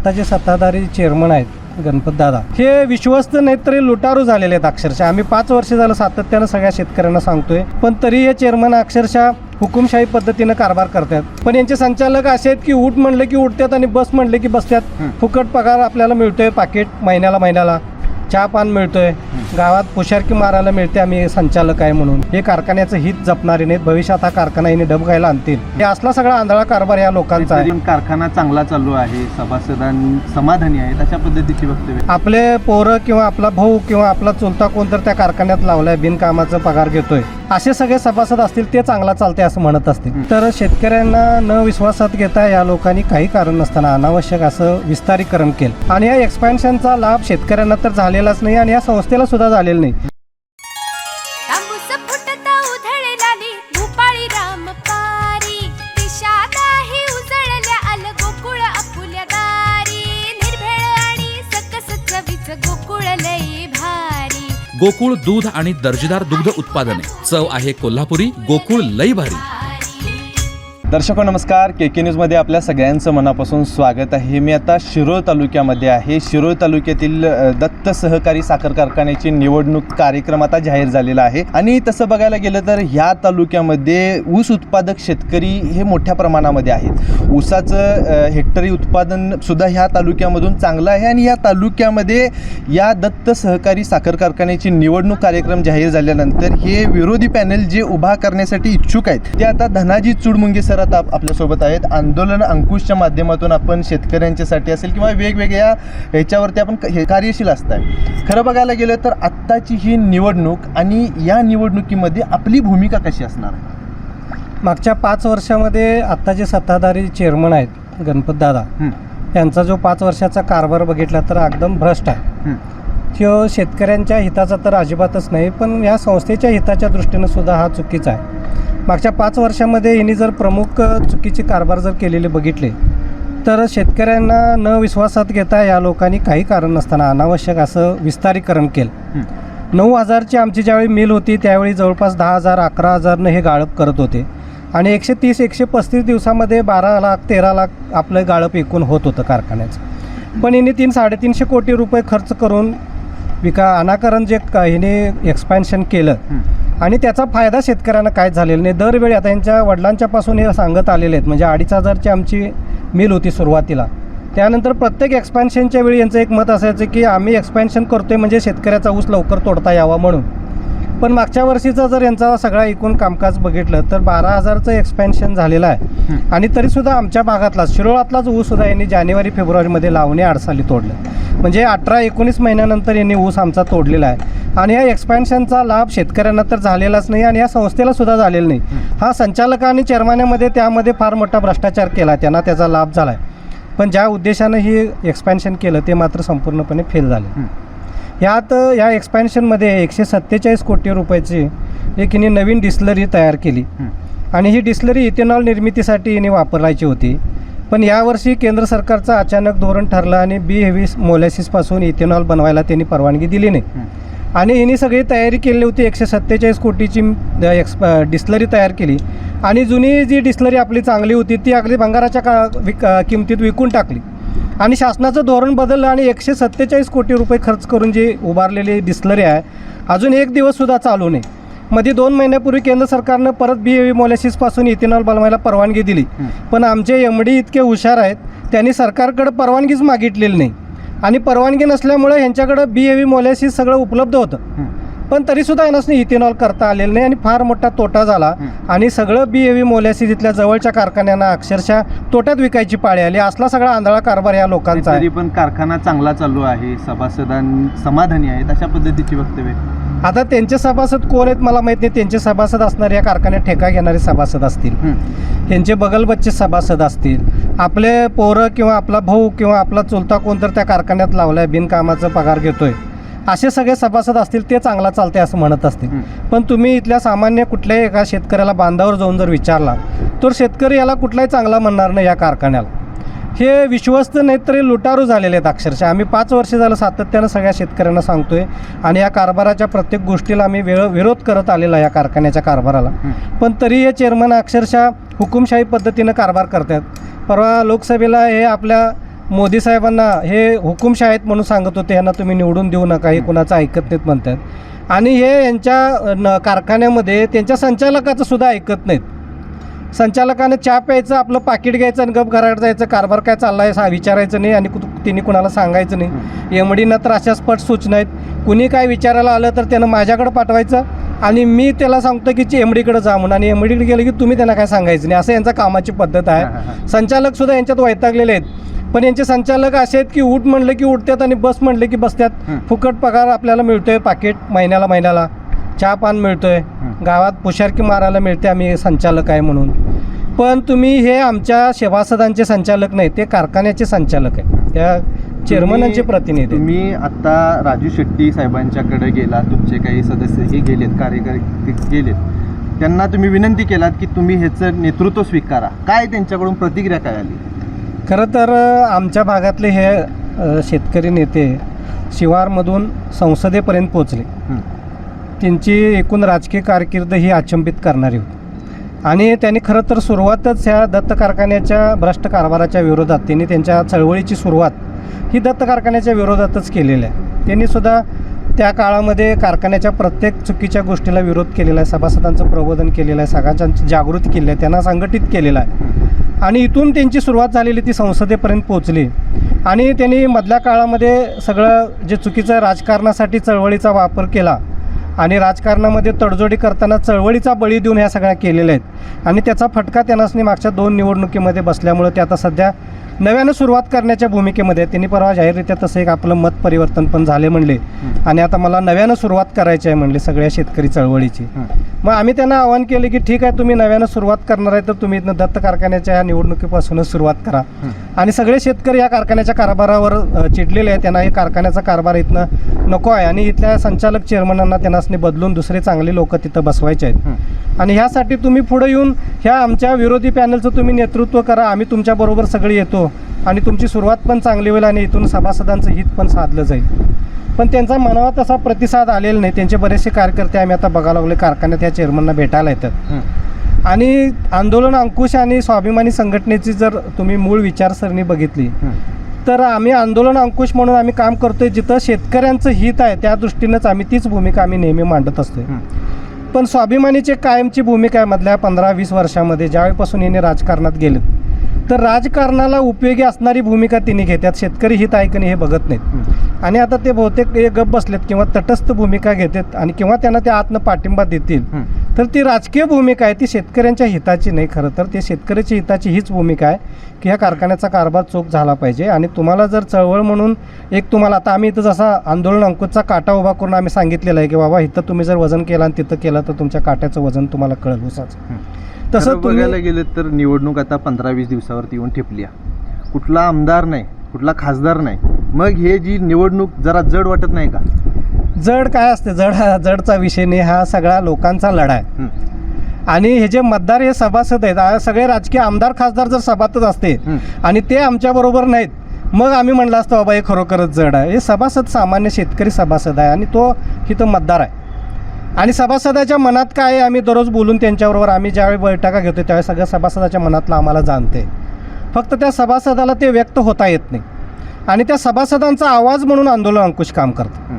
आत्ता जे सत्ताधारी चेअरमन आहेत गणपतदादा, हे विश्वस्त नाहीत तरी लुटारू झालेले आहेत अक्षरशः. आम्ही 5 वर्ष झालं सातत्यानं सगळ्या शेतकऱ्यांना सांगतोय, पण तरी हे चेअरमन अक्षरशः हुकुमशाही पद्धतीनं कारभार करतात. पण यांचे संचालक असे आहेत की उठ म्हणलं की उठतात आणि बस म्हणले की बसतात. फुकट पगार आपल्याला मिळतोय, पाकिट महिन्याला चहा पान मिळतोय, गावात पुशारकी मारायला मिळते आम्ही संचालक आहे म्हणून. हे कारखान्याचं हित जपणारे नाहीत. भविष्यात हा कारखाना यांनी डबघायला आणतील. हे असला सगळा आंधळा कारभार या लोकांचा आहे. कारखाना चांगला चालू आहे, सभासदां समाधानी आहेत, अशा पद्धतीची वक्तव्य. आपले पोरं किंवा आपला भाऊ किंवा आपला चुलता कोणतर त्या कारखान्यात लावलाय, बिनकामाचा पगार घेतोय, असे सगळे सभासद असतील ते चांगला चालते असं म्हणत असतील. तर शेतकऱ्यांना न विश्वासात घेता या लोकांनी काही कारण नसताना अनावश्यक असं विस्तारीकरण केलं आणि या एक्सपॅन्शनचा लाभ शेतकऱ्यांना तर झालेलाच नाही आणि या संस्थेला सुद्धा झालेला नाही. गोकुळ दूध आणि दर्जेदार दुग्ध उत्पादने. चव आहे कोल्हापुरी. गोकुळ लई भारी. दर्शको नमस्कार, KK न्यूजमध्ये आपल्या सगळ्यांचं मनापासून स्वागत आहे. मी आता शिरोळ तालुक्यामध्ये आहे. शिरोळ तालुक्यातील दत्त सहकारी साखर कारखान्याची निवडणूक कार्यक्रम आता जाहीर झालेला आहे आणि तसं बघायला गेलं तर ह्या तालुक्यामध्ये ऊस उत्पादक शेतकरी हे मोठ्या प्रमाणामध्ये आहेत. ऊसाचं हेक्टरी उत्पादन सुद्धा ह्या तालुक्यामधून चांगलं आहे आणि ह्या तालुक्यामध्ये या दत्त सहकारी साखर कारखान्याची निवडणूक कार्यक्रम जाहीर झाल्यानंतर हे विरोधी पॅनल जे उभा करण्यासाठी इच्छुक आहेत ते आता धनाजी चुडमुंगे सर आता आपल्यासोबत आहेत. आंदोलन अंकुशच्या माध्यमातून आपण शेतकऱ्यांच्यासाठी असेल किंवा वेगवेगळ्या ह्याच्यावरती आपण कार्यशील असताय. खरं बघायला गेलं तर आत्ताची ही निवडणूक आणि या निवडणुकीमध्ये आपली भूमिका कशी असणार आहे? मागच्या 5 वर्षामध्ये आत्ता जे सत्ताधारी चेअरमन आहेत गणपतदादा, यांचा जो 5 वर्षाचा कारभार बघितला तर एकदम भ्रष्ट आहे. तो शेतकऱ्यांच्या हिताचा तर अजिबातच नाही, पण या संस्थेच्या हिताच्या दृष्टीनं सुद्धा हा चुकीचा आहे. मागच्या 5 वर्षामध्ये यांनी जर प्रमुख चुकीचे कारभार जर केलेले बघितले तर शेतकऱ्यांना न विश्वासात घेता या लोकांनी काही कारण नसताना अनावश्यक असं विस्तारीकरण केलं. 9,000ची आमची ज्यावेळी मिल होती त्यावेळी जवळपास 10,000 11,000 हे गाळप करत होते आणि 130-135 दिवसामध्ये 12 लाख 13 लाख आपलं गाळप एकूण होत होतं कारखान्याचं. पण यांनी 300-350 कोटी रुपये खर्च करून अनाकरण जे ह्याने एक्सपॅन्शन केलं आणि त्याचा फायदा शेतकऱ्यांना काय झालेला नाही. दरवेळी आता यांच्या वडिलांच्यापासून हे सांगत आलेले आहेत, म्हणजे 2,500ची आमची मिल होती सुरुवातीला. त्यानंतर प्रत्येक एक्सपॅन्शनच्या वेळी यांचं एक मत असायचं की आम्ही एक्सपॅन्शन करतोय म्हणजे शेतकऱ्याचा ऊस लवकर तोडता यावा म्हणून. पण मागच्या वर्षीचा जर यांचा सगळा एकूण कामकाज बघितलं तर 12,000चं एक्सपॅन्शन झालेलं आहे आणि तरीसुद्धा आमच्या भागातला शिरोळातलाच ऊससुद्धा यांनी जानेवारी-फेब्रुवारीमध्ये लावणे अडसाली तोडलं. म्हणजे 18-19 महिन्यानंतर यांनी ऊस आमचा तोडलेला आहे आणि या एक्सपॅन्शनचा लाभ शेतकऱ्यांना तर झालेलाच नाही आणि या संस्थेला सुद्धा झालेला नाही. हा संचालक आणि चेअरमॅनमध्ये त्यामध्ये फार मोठा भ्रष्टाचार केला, त्यांना त्याचा लाभ झाला आहे. पण ज्या उद्देशानं ही एक्सपॅन्शन केलं ते मात्र संपूर्णपणे फेल झाले. या एक्सपॅन्शनमध्ये 147 कोटी रुपयाची एक हिने नवीन डिस्लरी तयार केली आणि ही डिस्लरी इथेनॉल निर्मितीसाठी हिने वापरायची होती. पण यावर्षी केंद्र सरकारचं अचानक धोरण ठरलं आणि बी हेवी मोलॅसिसपासून इथेनॉल बनवायला त्यांनी परवानगी दिली नाही आणि हिने सगळी तयारी केली होती. 147 कोटीची डिस्लरी तयार केली आणि जुनी जी डिस्लरी आपली चांगली होती ती अगदी भंगाराच्या किमतीत विकून टाकली आणि शासनाचं धोरण बदललं आणि 147 कोटी रुपये खर्च करून जी उभारलेली डिस्लरी आहे अजून एक दिवससुद्धा चालू नाही. मध्ये 2 महिन्यापूर्वी केंद्र सरकारनं परत बी हेवी मोलॅसिसपासून इथेनॉल बनवायला परवानगी दिली. पण आमचे MD इतके हुशार आहेत, त्यांनी सरकारकडे परवानगीच मागितलेली नाही आणि परवानगी नसल्यामुळे ह्यांच्याकडं बी हेवी मोलॅसिस सगळं उपलब्ध होतं, पण तरीसुद्धा यांना इथेनॉल करता आलेलं नाही आणि फार मोठा तोटा झाला आणि सगळं बी हेवी मोलॅसिस इथल्या जवळच्या कारखान्यांना अक्षरशः तोट्यात विकायची पाळी आली. असला सगळा आंधळा कारभार या लोकांचा आहे. पण कारखाना चांगला चालू आहे, सभासदां समाधानी आहेत, अशा पद्धतीची वक्तव्य. आता त्यांचे सभासद कोण आहेत मला माहीत नाही. त्यांचे सभासद असणारे या कारखान्यात ठेका घेणारे सभासद असतील, त्यांचे बगलबच्चे सभासद असतील, आपले पोरं किंवा आपला भाऊ किंवा आपला चुलता कोणतर त्या कारखान्यात लावलाय, बिनकामाचा पगार घेतोय, असे सगळे सभासद असतील ते चांगला चालते असं म्हणत असतील. पण तुम्ही इथल्या सामान्य कुठल्याही एका शेतकऱ्याला बांधावर जाऊन जर विचारला तर शेतकरी याला कुठलाही चांगला म्हणणार नाही या कारखान्याला. हे विश्वस्त नाहीत तरी लुटारू झालेले आहेत अक्षरशः. आम्ही 5 वर्ष झालं सातत्यानं सगळ्या शेतकऱ्यांना सांगतोय आणि या कारभाराच्या प्रत्येक गोष्टीला आम्ही विरोध करत आलेला या कारखान्याच्या कारभाराला. पण तरी हे चेअरमन अक्षरशः हुकुमशाही पद्धतीनं कारभार करतात. परवा लोकसभेला हे आपल्या मोदी साहेबांना हे हुकुमशाहीत म्हणून सांगत होते, यांना तुम्ही निवडून देऊ नका, हे कुणाचं ऐकत नाहीत म्हणतात. आणि हे यांच्या कारखान्यामध्ये त्यांच्या संचालकाचं सुद्धा ऐकत नाहीत. संचालकाने चहा प्यायचं, आपलं पाकिट घ्यायचं आणि गप घरात जायचं, कारभार काय चालला आहे विचारायचं नाही आणि तिने कुणाला सांगायचं नाही. एमडीनं तर अशा स्पष्ट सूचना आहेत, कुणी काय विचारायला आलं तर त्यानं माझ्याकडे पाठवायचं आणि मी त्याला सांगतो की एमडीकडे जा म्हणून, आणि एमडीकडे गेलं की तुम्ही त्यांना काय सांगायचं नाही. असं यांचा कामाची पद्धत आहे. संचालकसुद्धा यांच्यात वैतागलेले आहेत. पण यांचे संचालक असे आहेत की उठ म्हणलं की उठतात आणि बस म्हणले की बसतात. फुकट पगार आपल्याला मिळतोय, पाकिट महिन्याला चहा पान मिळतोय, गावात पुशारकी मारायला मिळते आम्ही संचालक आहे म्हणून. पण तुम्ही हे आमच्या सभासदांचे संचालक नाही, ते कारखान्याचे संचालक आहे, त्या चेअरमनांचे प्रतिनिधी. तुम्ही आता राजू शेट्टी साहेबांच्याकडे गेला, तुमचे काही सदस्य हे गेलेत, कार्यकर्ते गेलेत, त्यांना तुम्ही विनंती केलात की तुम्ही ह्याचं नेतृत्व स्वीकारा. काय त्यांच्याकडून प्रतिक्रिया काय आली? खरं तर आमच्या भागातले हे शेतकरी नेते शिवारमधून संसदेपर्यंत पोचले. त्यांची एकूण राजकीय कारकीर्द ही अचंबित करणारी होती आणि त्यांनी खरं तर सुरुवातच ह्या दत्त कारखान्याच्या भ्रष्ट कारभाराच्या विरोधात, त्यांनी त्यांच्या चळवळीची सुरुवात ही दत्त कारखान्याच्या विरोधातच केलेली आहे. त्यांनीसुद्धा त्या काळामध्ये कारखान्याच्या प्रत्येक चुकीच्या गोष्टीला विरोध केलेला आहे, सभासदांचं प्रबोधन केलेलं आहे, सगळ्यांची जागृती केली आहे, त्यांना संघटित केलेलं आहे आणि इथून त्यांची सुरुवात झालेली ती संसदेपर्यंत पोहोचली. आणि त्यांनी मधल्या काळामध्ये सगळं जे चुकीचं राजकारणासाठी चळवळीचा वापर केला आणि राजकारणामध्ये तडजोडी करताना चळवळीचा बळी देऊन ह्या सगळ्या केलेल्या आहेत आणि त्याचा फटका त्यांनाच मागच्या 2 निवडणुकीमध्ये बसल्यामुळे ते आता सध्या नव्यानं सुरुवात करण्याच्या भूमिकेमध्ये. त्यांनी परवा जाहीररित्या तसं एक आपलं मत परिवर्तन पण झाले म्हणले आणि आता मला नव्यानं सुरुवात करायची आहे म्हणले सगळ्या शेतकरी चळवळीची. मग आम्ही त्यांना आवाहन केले की ठीक आहे, तुम्ही नव्यानं सुरुवात करणार आहे तर तुम्ही इथनं दत्त कारखान्याच्या ह्या निवडणुकीपासूनच सुरुवात करा. आणि सगळे शेतकरी या कारखान्याच्या कारभारावर चिडलेले आहेत, त्यांना हे कारखान्याचा कारभार इथनं नको आहे आणि इथल्या संचालक चेअरमनांना त्यांना बदलून दुसरे चांगले लोक तिथं बसवायचे आहेत. आणि ह्यासाठी तुम्ही पुढे येऊन ह्या आमच्या विरोधी पॅनलचं तुम्ही नेतृत्व करा, आम्ही तुमच्याबरोबर सगळे येतो आणि तुमची सुरुवात पण चांगली होईल आणि इथून सभासदांचं हित पण साधलं जाईल. पण त्यांचा मनावा तसा प्रतिसाद आलेला नाही. त्यांचे बरेचसे कार्यकर्ते आम्ही आता बघायला लागले कारखान्यात या चेअरमनना भेटायला येतात. आणि आंदोलन अंकुश आणि स्वाभिमानी संघटनेची जर तुम्ही मूळ विचारसरणी बघितली तर आम्ही आंदोलन अंकुश म्हणून आम्ही काम करतोय, जिथं शेतकऱ्यांचं हित आहे त्या दृष्टीनंच आम्ही तीच भूमिका आम्ही नेहमी मांडत असतोय. पण स्वाभिमानीची कायमची भूमिका आहे मधल्या 15-20 वर्षामध्ये ज्यावेळीपासून यांनी राजकारणात गेलेत तर राजकारणाला उपयोगी असणारी भूमिका तिने घेतात, शेतकरी हित ऐकणे हे बघत नाहीत. आणि आता ते बहुतेक हे गप बसलेत किंवा तटस्थ भूमिका घेतात आणि किंवा त्यांना त्या आतनं पाठिंबा देतील तर ती राजकीय भूमिका आहे, ती शेतकऱ्यांच्या हिताची नाही. खरं तर ते शेतकऱ्याच्या हिताची हीच भूमिका आहे की ह्या कारखान्याचा कारभार चोख झाला पाहिजे. आणि तुम्हाला जर चळवळ म्हणून एक तुम्हाला आता आम्ही इथं जसा आंदोलन अंकुशचा काटा उभा करून आम्ही सांगितलेलं आहे की बाबा इथं तुम्ही जर वजन केलं आणि तिथं केलं तर तुमच्या काट्याचं वजन तुम्हाला कळेल उसाचं. तसं बघायला गेलं तर निवडणूक आता 15-20 दिवसावरती येऊन ठेपली. कुठला आमदार नाही, कुठला खासदार नाही, मग हे जी निवडणूक जरा जड वाटत नाही का? जड काय असते, जडचा विषय नाही, हा सगळा लोकांचा लढा आहे. आणि हे जे मतदार हे सभासद आहेत, सगळे राजकीय आमदार खासदार जर सभासद असते आणि ते आमच्याबरोबर नाहीत मग आम्ही म्हणलं असतं बाबा हे खरोखरच जड आहे. हे सभासद सामान्य शेतकरी सभासद आहे आणि तो इथं मतदार आहे. आणि सभासदाच्या मनात काय आहे आम्ही दररोज बोलून त्यांच्याबरोबर आम्ही ज्यावेळी बैठका घेतो त्यावेळी सगळ्या सभासदाच्या मनातलं आम्हाला जाणते. फक्त त्या सभासदाला ते व्यक्त होता येत नाही आणि त्या सभासदांचा आवाज म्हणून आंदोलन अंकुश काम करतं.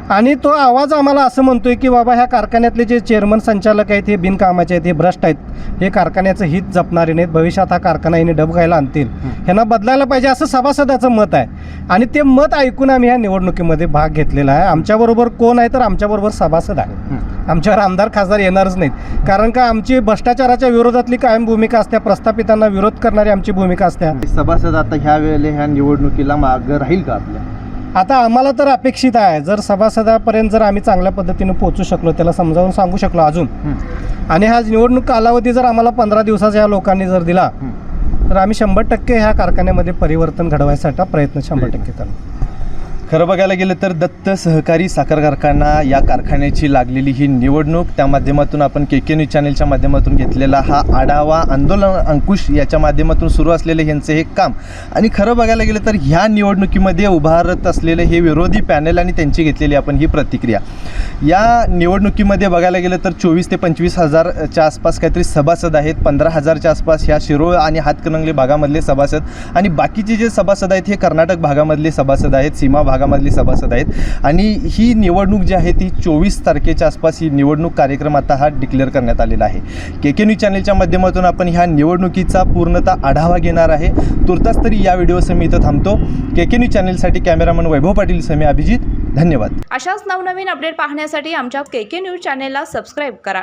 आणि तो आवाज आम्हाला असं म्हणतोय की बाबा ह्या कारखान्यातले जे चेअरमन संचालक आहेत हे बिनकामाचे आहेत, हे भ्रष्ट आहेत, हे कारखान्याचं हित जपणारे नाहीत, भविष्यात हा कारखाना यांनी डबघायला आणतील, ह्यांना बदलायला पाहिजे असं सभासदाचं मत आहे. आणि ते मत ऐकून आम्ही ह्या निवडणुकीमध्ये भाग घेतलेला आहे. आमच्याबरोबर कोण आहे तर आमच्याबरोबर सभासद आहे, आमच्यावर आमदार खासदार येणारच नाहीत. कारण का आमची भ्रष्टाचाराच्या विरोधातली कायम भूमिका असते, प्रस्थापितांना विरोध करणारी आमची भूमिका असते. सभासद आता ह्या वेळेला ह्या निवडणुकीला मागं राहील का आपल्या? आता आम्हाला तर अपेक्षित आहे जर सभासदापर्यंत जर आम्ही चांगल्या पद्धतीने पोहोचू शकलो, त्याला समजावून सांगू शकलो अजून, आणि हा निवडणूक कालावधी जर आम्हाला 15 दिवसाचा या लोकांनी जर दिला तर आम्ही 100% ह्या कारखान्यामध्ये परिवर्तन घडवायसाठी प्रयत्न 100% करू. खरं बघायला गेलं तर दत्त सहकारी साखर कारखाना या कारखान्याची लागलेली ही निवडणूक, त्या माध्यमातून आपण के न्यूज चॅनलच्या माध्यमातून घेतलेला हा आढावा, आंदोलन अंकुश याच्या माध्यमातून सुरू असलेले ह्यांचे हे काम. आणि खरं बघायला गेलं तर ह्या निवडणुकीमध्ये उभारत असलेले हे विरोधी पॅनल आणि त्यांची घेतलेली आपण ही प्रतिक्रिया. या निवडणुकीमध्ये बघायला गेलं तर 24 ते 25 हजारच्या आसपास काहीतरी सभासद आहेत. 15,000च्या आसपास ह्या शिरोळ आणि हातकणंगले भागामधले सभासद, आणि बाकीचे जे सभासद आहेत हे कर्नाटक भागामधले सभासद आहेत, सीमा भागामधले सभासद आहेत. आणि ही निवडणूक जी आहे ती 24 तारखेच्या आसपास ही निवडणूक कार्यक्रम आता हा डिक्लेअर करण्यात आलेला आहे. के न्यूज चॅनलच्या माध्यमातून आपण ह्या निवडणुकीचा पूर्णतः आढावा घेणार आहे. तुर्तास तरी या व्हिडिओसह मी इथं थांबतो. के न्यूज चॅनलसाठी कॅमेरामन वैभव पाटील समी अभिजित, धन्यवाद. अशाच नवनवीन अपडेट पाहण्यासाठी आमच्या के न्यूज चॅनेलला सबस्क्राईब करा.